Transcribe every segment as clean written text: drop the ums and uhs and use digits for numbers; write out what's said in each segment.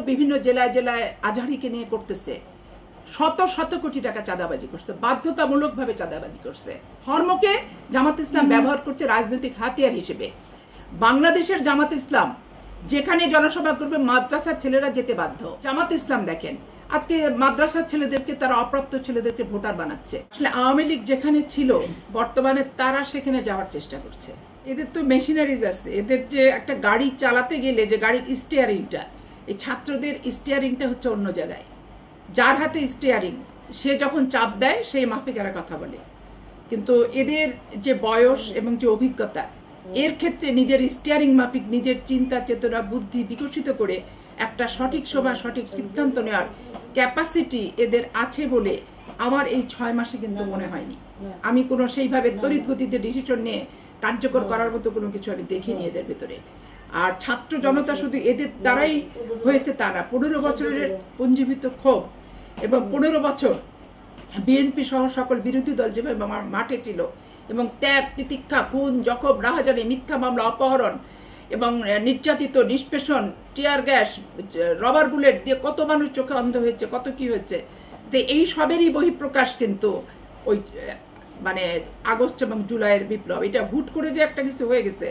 বিভিন্ন জেলায় জেলায় আজহারিকে নিয়ে করতেছে, শত শত কোটি টাকা চাঁদাবাজি করছে, বাধ্যতামূলকভাবে চাঁদাবাজি করছে। ধর্মকে জামাত ইসলাম ব্যবহার করছে রাজনৈতিক হাতিয়ার হিসেবে। বাংলাদেশের জামাত ইসলাম যেখানে জনসভা করবে মাদ্রাসার ছেলেরা যেতে বাধ্য। জামাত ইসলাম দেখেন আজকে মাদ্রাসার ছেলেদেরকে, তারা অপ্রাপ্ত ছেলেদেরকে ভোটার বানাচ্ছে। আসলে আওয়ামী লীগ যেখানে ছিল বর্তমানে তারা সেখানে যাওয়ার চেষ্টা করছে। এদের তো মেশিনারিজ আছে, এদের যে একটা গাড়ি চালাতে গেলে যে গাড়ির স্টিয়ারিংটা, এই ছাত্রদের স্টিয়ারিংটা হচ্ছে অন্য জায়গায়। যার হাতে স্টিয়ারিং সে যখন চাপ দেয় সেই মাফিক এরা কথা বলে। কিন্তু এদের যে বয়স এবং যে অভিজ্ঞতা, এর ক্ষেত্রে নিজের স্টিয়ারিং মাফিক নিজের চিন্তা চেতনা বুদ্ধি বিকশিত করে একটা সঠিক সময় সঠিক সিদ্ধান্ত নেওয়ার ক্যাপাসিটি এদের আছে বলে আমার এই 6 মাসে কিন্তু মনে হয়নি। আমি কোনো সেইভাবে তড়িৎ গতিতে ডিসিশন নিয়ে কার্যকর করার মতো কোনো কিছু আমি দেখিনি এদের ভেতরে। আর ছাত্র জনতা শুধু এদের দ্বারাই হয়েছে তা না, 15 বছরের পুঞ্জীভূত ক্ষোভ এবং 15 বছর বিএনপি সহ সকল বিরোধী দল যেভাবে মাঠে ছিল এবং ত্যাগ তিতিক্ষা খুন জখম রাহাজানি মিথ্যা মামলা অপহরণ এবং নির্যাতিত নিষ্পেষণ টিয়ার গ্যাস রবার বুলেট দিয়ে কত মানুষ চোখে অন্ধ হয়েছে, কত কি হয়েছে। তো এই সবেরই বহিঃপ্রকাশ কিন্তু ওই মানে আগস্ট এবং জুলাইয়ের বিপ্লব। এটা হুট করে যে একটা কিছু হয়ে গেছে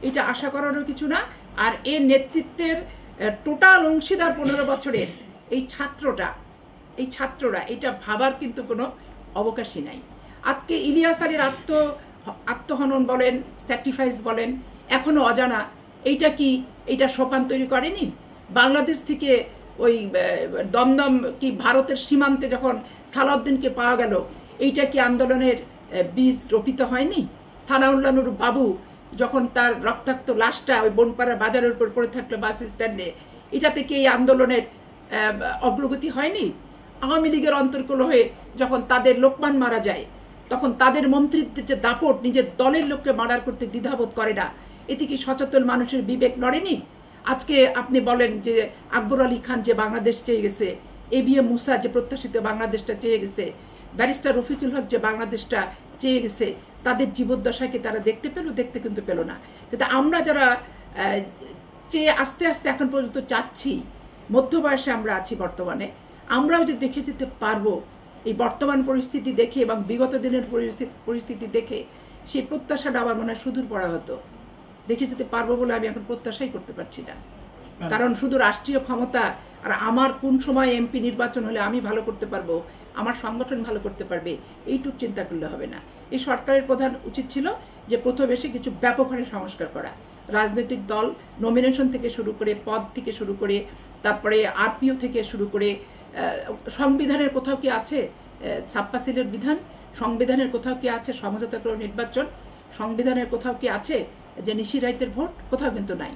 এটা আশা করারও কিছু না। আর এর নেতৃত্বের টোটাল অংশীদার 15 বছরের এই ছাত্ররা এটা ভাবার কিন্তু কোনো অবকাশই নাই। আজকে ইলিয়াস আলীর আত্মহনন বলেন, স্যাক্রিফাইস বলেন, এখনো অজানা। এইটা কি এইটা সোপান তৈরি করেনি? বাংলাদেশ থেকে ওই দমদম কি ভারতের সীমান্তে যখন সালাউদ্দিনকে পাওয়া গেল, এইটা কি আন্দোলনের বীজ রোপিত হয়নি? সানাউল্লাহ নূর বাবু যখন তার রক্তাক্ত লাশটা ওই বনপাড়া বাজারের উপর পড়ে থাকলো বাস স্ট্যান্ডে, এটা থেকে এই আন্দোলনের অগ্রগতি হয়নি? আওয়ামী লীগের অন্তর্কল হয়ে যখন তাদের লোকমান মারা যায়, তখন তাদের মন্ত্রিত্বের যে দাপট নিজের দলের লোককে মার্ডার করতে দ্বিধাবোধ করে না, এতে কি সচেতন মানুষের বিবেক লড়েনি? আজকে আপনি বলেন যে আকবর আলী খান যে বাংলাদেশ চেয়ে গেছে, এবিএম মুসা যে প্রত্যাশিত বাংলাদেশটা চেয়ে গেছে, ব্যারিস্টার রফিকুল হক যে বাংলাদেশটা চেয়ে গেছে, তাদের জীবদ্দশাকে তারা দেখতে কিন্তু পেল না। কিন্তু আমরা যারা চেয়ে আস্তে আস্তে এখন পর্যন্ত চাচ্ছি, মধ্য বয়সে আমরা আছি বর্তমানে, আমরাও যে দেখে যেতে পারবো এই বর্তমান পরিস্থিতি দেখে এবং বিগত দিনের পরিস্থিতি দেখে, সেই প্রত্যাশাটা আমার মনে হয় সুদূর পড়া হতো। দেখে যেতে পারবো বলে আমি এখন প্রত্যাশাই করতে পারছি না। কারণ শুধু রাষ্ট্রীয় ক্ষমতা আর আমার কোন সময় এমপি নির্বাচন হলে আমি ভালো করতে পারবো, আমার সংগঠন ভালো করতে পারবে, এইটুক চিন্তা করলে হবে না। এই সরকারের প্রধান উচিত ছিল যে প্রথম এসে কিছু ব্যাপক হারে সংস্কার করা। রাজনৈতিক দল নমিনেশন থেকে শুরু করে, পদ থেকে শুরু করে, তারপরে আরপিও থেকে শুরু করে, সংবিধানের কোথাও কি আছে ছাপ্পাসিলের বিধান? সংবিধানের কোথাও কি আছে সমঝোতা করে নির্বাচন? সংবিধানের কোথাও কি আছে যে নিশি রাইতের ভোট? কোথাও কিন্তু নাই।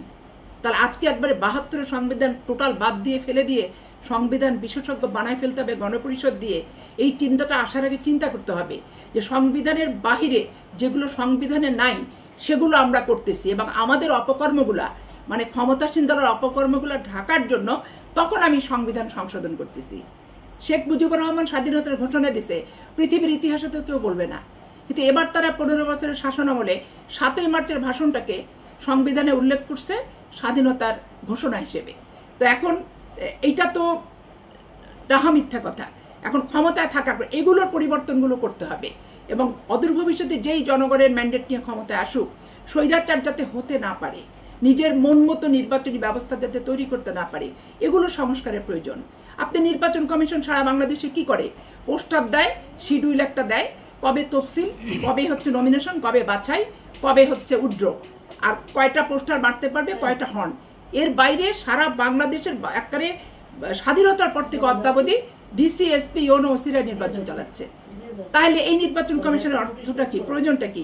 তাহলে আজকে একবারে 72 সংবিধান টোটাল বাদ দিয়ে ফেলে দিয়ে সংবিধান বিশেষজ্ঞ বানায় ফেলতে হবে গণপরিষদ দিয়ে। এই চিন্তাটা আসার আগে চিন্তা করতে হবে যে সংবিধানের বাহিরে যেগুলো সংবিধানে নাই সেগুলো আমরা করতেছি এবং আমাদের অপকর্মগুলা মানে ক্ষমতাসীন দলের অপকর্মগুলা ঢাকার জন্য তখন আমি সংবিধান সংশোধন করতেছি। শেখ মুজিবুর রহমান স্বাধীনতার ঘোষণা দিছে, পৃথিবীর ইতিহাসে তো কেউ বলবে না। কিন্তু এবার তারা 15 বছরের শাসন আমলে 7ই মার্চের ভাষণটাকে সংবিধানে উল্লেখ করছে স্বাধীনতার ঘোষণা হিসেবে। তো এখন এইটা তো ডাহা মিথ্যা কথা। এখন ক্ষমতায় থাকার পর এগুলোর পরিবর্তনগুলো করতে হবে এবং অদূর ভবিষ্যতে যেই জনগণের ম্যান্ডেট নিয়ে ক্ষমতায় আসুক, স্বৈরাচার যাতে হতে না পারে, নিজের মন মতো নির্বাচনী ব্যবস্থা যাতে তৈরি করতে না পারে, এগুলো সংস্কারের প্রয়োজন। আপনি নির্বাচন কমিশন সারা বাংলাদেশে কি করে? পোস্টার দেয়, শিডিউল একটা দেয়, কবে তফসিল, কবে হচ্ছে নমিনেশন, কবে বাছাই, কবে হচ্ছে উইথড্র, আর কয়টা পোস্টার মারতে পারবে, কয়টা হর্ন। এর বাইরে সারা বাংলাদেশের একেবারে স্বাধীনতার পর থেকে অদ্যাবধি ডিসি এসপি ইউনো ওসিরা নির্বাচন চালাচ্ছে। তাহলে এই নির্বাচন কমিশনের অর্থটা কি, প্রয়োজনটা কি?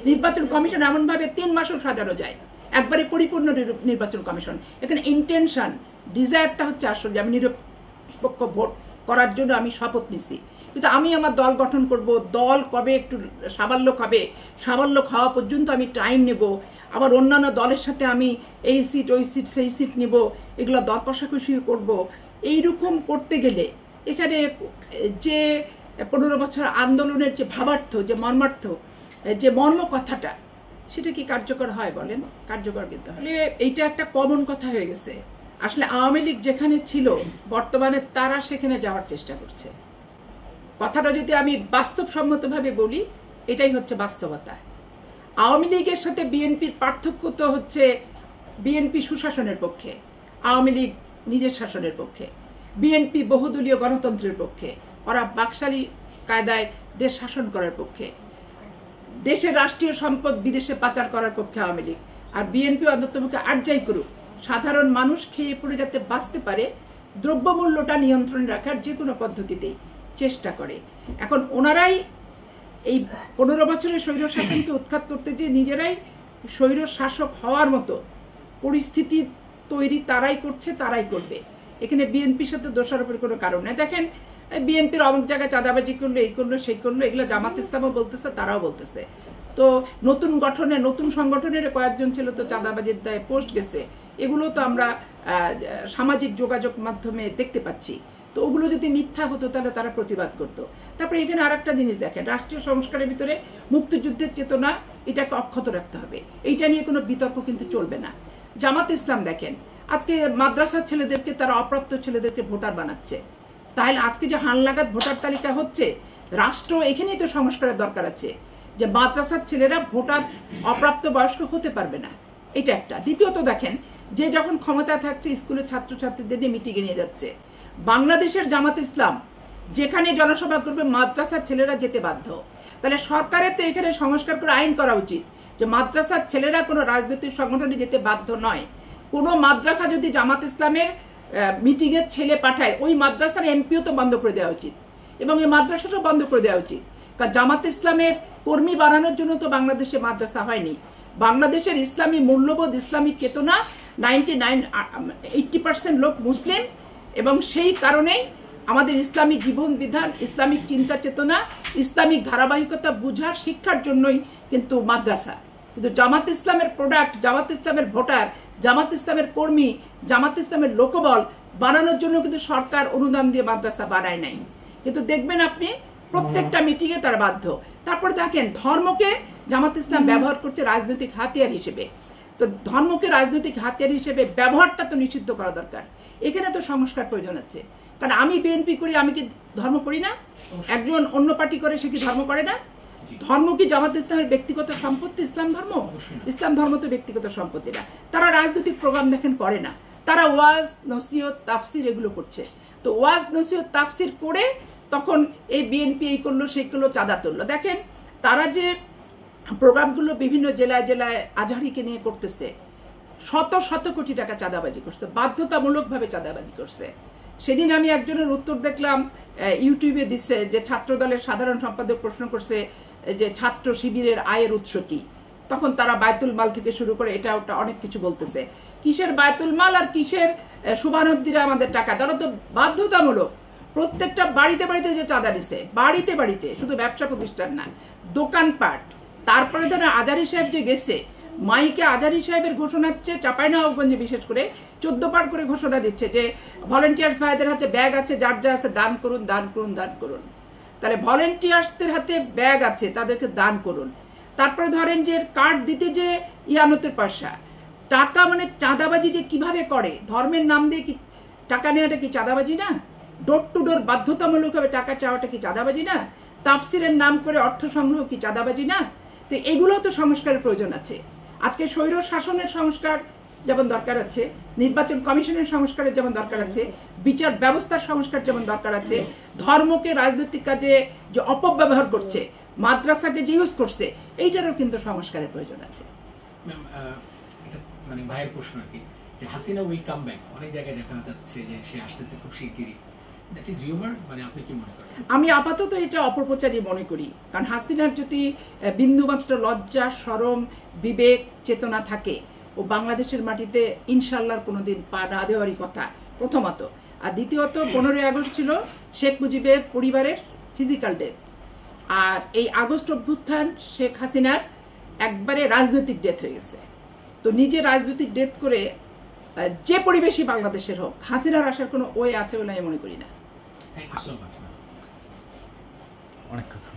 নির্বাচন কমিশন এমন ভাবে 3 মাসও সাজানো যায়, একবারে পরিপূর্ণ নির্বাচন কমিশন। এখানে ইন্টেনশন ডিজায়ারটা হচ্ছে আসলে আমি নিরপেক্ষ ভোট করার জন্য আমি শপথ নিছি, কিন্তু আমি আমার দল গঠন করব, দল কবে একটু সাবাল্য খাওয়া পর্যন্ত আমি টাইম নেব, আবার অন্যান্য দলের সাথে আমি এই সিট ওই সিট সেই সিট নিব, এগুলো দর কষাকষি করব। এইরকম করতে গেলে এখানে যে 15 বছর আন্দোলনের যে ভাবার্থ, যে মর্মার্থ, যে মর্ম কথাটা, সেটা কি কার্যকর হয় বলেন? কার্যকর কিন্তু হয়। এইটা একটা কমন কথা হয়ে গেছে আসলে আওয়ামী লীগ যেখানে ছিল বর্তমানে তারা সেখানে যাওয়ার চেষ্টা করছে। কথাটা যদি আমি বাস্তবসম্মতভাবে বলি, এটাই হচ্ছে বাস্তবতা। আওয়ামী লীগের সাথে বিএনপির পার্থক্য তো হচ্ছে বিএনপি সুশাসনের পক্ষে, আওয়ামী লীগ নিজের শাসনের পক্ষে। বিএনপি বহুদলীয় গণতন্ত্রের পক্ষে, ওরা বাকশালী কায়দায় দেশ শাসন করার পক্ষে। দেশের রাষ্ট্রীয় সম্পদ বিদেশে পাচার করার পক্ষে আওয়ামী লীগ। আর বিএনপি অন্ততপক্ষে আর যাই করুক, সাধারণ মানুষ খেয়ে পড়ে যাতে বাঁচতে পারে, দ্রব্যমূল্যটা নিয়ন্ত্রণে রাখার যে কোনো পদ্ধতিতেই চেষ্টা করে। এখন ওনারাই এই 15 বছরের স্বৈর শাসনকে উৎখাত করতে যে নিজেরাই স্বৈর শাসক হওয়ার মতো পরিস্থিতি তৈরি তারাই করছে, তারাই করবে। এখানে বিএনপির সাথে দোষারোপের কোনো কারণ নেই। দেখেন, বিএনপির অনেক জায়গায় চাঁদাবাজি করলো, এই করলো সেই করলো, এগুলো জামাত ইসলামও বলতেছে, তারাও বলতেছে। তো নতুন গঠনে নতুন সংগঠনের কয়েকজন ছিল তো চাঁদাবাজির দায়ে পোস্ট গেছে, এগুলো তো আমরা সামাজিক যোগাযোগ মাধ্যমে দেখতে পাচ্ছি। তো ওগুলো যদি মিথ্যা হতো তাহলে তারা প্রতিবাদ করতো। তারপরে এখানে আরেকটা জিনিস দেখেন, রাষ্ট্রীয় সংস্কারের ভিতরে মুক্তিযুদ্ধের চেতনা এটাকে অক্ষত রাখতে হবে, এইটা নিয়ে কোনো বিতর্ক কিন্তু চলবে না। জামাত ইসলাম দেখেন, আজকে মাদ্রাসার ছেলেদেরকে তারা অপ্রাপ্ত ছেলেদেরকে ভোটার বানাচ্ছে। তাহলে আজকে যে হালনাগাদ ভোটার তালিকা হচ্ছে, রাষ্ট্র এখানেই তো সংস্কারের দরকার আছে যে মাদ্রাসার ছেলেরা ভোটার অপ্রাপ্ত বয়স্ক হতে পারবে না, এটা একটা। দ্বিতীয়ত দেখেন, যে যখন ক্ষমতা থাকছে স্কুলের ছাত্রছাত্রীদের নিয়ে মিটিংয়ে নিয়ে যাচ্ছে। বাংলাদেশের জামাত ইসলাম যেখানে জনসভা করবে মাদ্রাসার ছেলেরা যেতে বাধ্য। তাহলে সরকারের তো এখানে সংস্কার করে আইন করা উচিত যে মাদ্রাসার ছেলেরা কোনো রাজনৈতিক সংগঠনে যেতে বাধ্য নয়। কোনো মাদ্রাসা যদি জামাত ইসলামের মিটিংয়ের ছেলে পাঠায়, ওই মাদ্রাসার এমপিও তো বন্ধ করে দেওয়া উচিত এবং এই মাদ্রাসাটাও বন্ধ করে দেওয়া উচিত। কারণ জামাত ইসলামের কর্মী বানানোর জন্য তো বাংলাদেশে মাদ্রাসা হয়নি। বাংলাদেশের ইসলামী মূল্যবোধ, ইসলামিক চেতনা 80% লোক মুসলিম, এবং সেই কারণেই আমাদের ইসলামী জীবন বিধান, ইসলামিক চিন্তা চেতনা, ইসলামিক ধারাবাহিকতা বুঝার শিক্ষার জন্যই কিন্তু মাদ্রাসা। কিন্তু জামাত ইসলামের প্রোডাক্ট, জামাত ইসলামের ভোটার, জামাত ইসলামের কর্মী, জামাত ইসলামের লোকবল বানানোর জন্য কিন্তু সরকার অনুদান দিয়ে মাদ্রাসা বানায় নাই। কিন্তু দেখবেন আপনি প্রত্যেকটা মিটিংয়ে তারা বাধ্য। তারপরে দেখেন, ধর্মকে জামাত ইসলাম ব্যবহার করছে রাজনৈতিক হাতিয়ার হিসেবে। তো ধর্মকে রাজনৈতিক হাতিয়ার হিসেবে ব্যবহারটা তো নিষিদ্ধ করা দরকার। এখানে তো সংস্কার প্রয়োজন আছে। কারণ আমি বিএনপি করি, আমি কি ধর্ম করি না? একজন অন্য পার্টি করে, সে কি ধর্ম করে না? ধর্ম কি জামাত ইসলামের ব্যক্তিগত সম্পত্তি? ইসলাম ধর্ম, ইসলাম ধর্ম তো ব্যক্তিগত সম্পত্তি না। তারা রাজনৈতিক প্রোগ্রাম দেখেন করে না, তারা ওয়াজ নসিহত তাফসির এগুলো করছে। তো ওয়াজ নসিহত তাফসির করে তখন এই বিএনপি এই করলো সেই করলো, চাঁদা তুললো। দেখেন তারা যে প্রোগ্রামগুলো বিভিন্ন জেলায় জেলায় আজহারিকে নিয়ে করতেছে, শত শত কোটি টাকা চাঁদাবাজি করছে, বাধ্যতামূলকভাবে চাঁদাবাজি করছে। সেদিন আমি একজনের উত্তর দেখলাম ইউটিউবে দিচ্ছে যে ছাত্র দলের সাধারণ সম্পাদক প্রশ্ন করছে যে ছাত্র শিবিরের আয়ের উৎস কি। তখন তারা বায়তুল মাল থেকে শুরু করে এটা ওটা অনেক কিছু বলতেছে। কিসের বায়তুল মাল আর কিসের শুভানুদ্দিরা আমাদের টাকা? তারা তো বাধ্যতামূলক প্রত্যেকটা বাড়িতে বাড়িতে যে চাঁদা দিছে, বাড়িতে বাড়িতে, শুধু ব্যবসা প্রতিষ্ঠান না, দোকানপাট। তারপরে ধরো আজারি সাহেব যে গেছে, মাইকে আজারি সাহেবের ঘোষণা হচ্ছে, চাঁপাইনবাবগঞ্জে বিশেষ করে 14 পার করে ঘোষণা দিচ্ছে যে ভলেন্টিয়ার্স ভাইদের হাতে ব্যাগ আছে, যার যা আছে দান করুন, দান করুন, দান করুন। তাহলে ভলেন্টিয়ার্সদের হাতে ব্যাগ আছে, তাদেরকে দান করুন। তারপরে ধরেন যে কার্ড দিতে যে ইয়ানতের পয়সা টাকা, মানে চাঁদাবাজি যে কিভাবে করে, ধর্মের নাম দিয়ে কি টাকা নেওয়াটা কি চাঁদাবাজি না? ডোর টু ডোর বাধ্যতামূলকভাবে টাকা চাওয়াটা কি চাঁদাবাজি না? তাফসিরের নাম করে অর্থ সংগ্রহ কি চাঁদাবাজি না? তো এগুলো তো সংস্কারের প্রয়োজন আছে। আজকে স্বৈর শাসনের সংস্কার যেমন দরকার আছে, নির্বাচন কমিশনের সংস্কারের যেমন দরকার আছে, বিচার ব্যবস্থার সংস্কার যেমন দরকার আছে, ধর্মকে রাজনৈতিক কাজে যে অপব্যবহার করছে, মাদ্রাসাকে যে ইউজ করছে, এইটারও কিন্তু সংস্কারের প্রয়োজন আছে। মানে ভাইয়ের প্রশ্ন আর কি, যে হাসিনা উইল কাম ব্যাক, অনেক জায়গায় দেখা যাচ্ছে যে সে আসতেছে খুব শিগগিরই, দ্যাট ইজ রিউমার, মানে আপনি কি মনে করেন? আমি আপাতত এটা অপপ্রচারই মনে করি। কারণ হাসিনার যদি বিন্দুমাত্র লজ্জা, শরম, বিবেক, চেতনা থাকে, ও বাংলাদেশের মাটিতে ইনশাল্লাহর কোনোদিন পা না দেওয়ারই কথা, প্রথমত। আর দ্বিতীয়ত 15ই আগস্ট ছিল শেখ মুজিবের পরিবারের ফিজিক্যাল ডেথ, আর এই আগস্ট অভ্যুত্থান শেখ হাসিনার একবারে রাজনৈতিক ডেথ হয়ে গেছে। তো নিজে রাজনৈতিক ডেথ করে যে পরিবেশই বাংলাদেশের হোক, হাসিনার আসার কোনো ওয়ে আছে বলে আমি মনে করি না। Thank you so much. অনেক কথা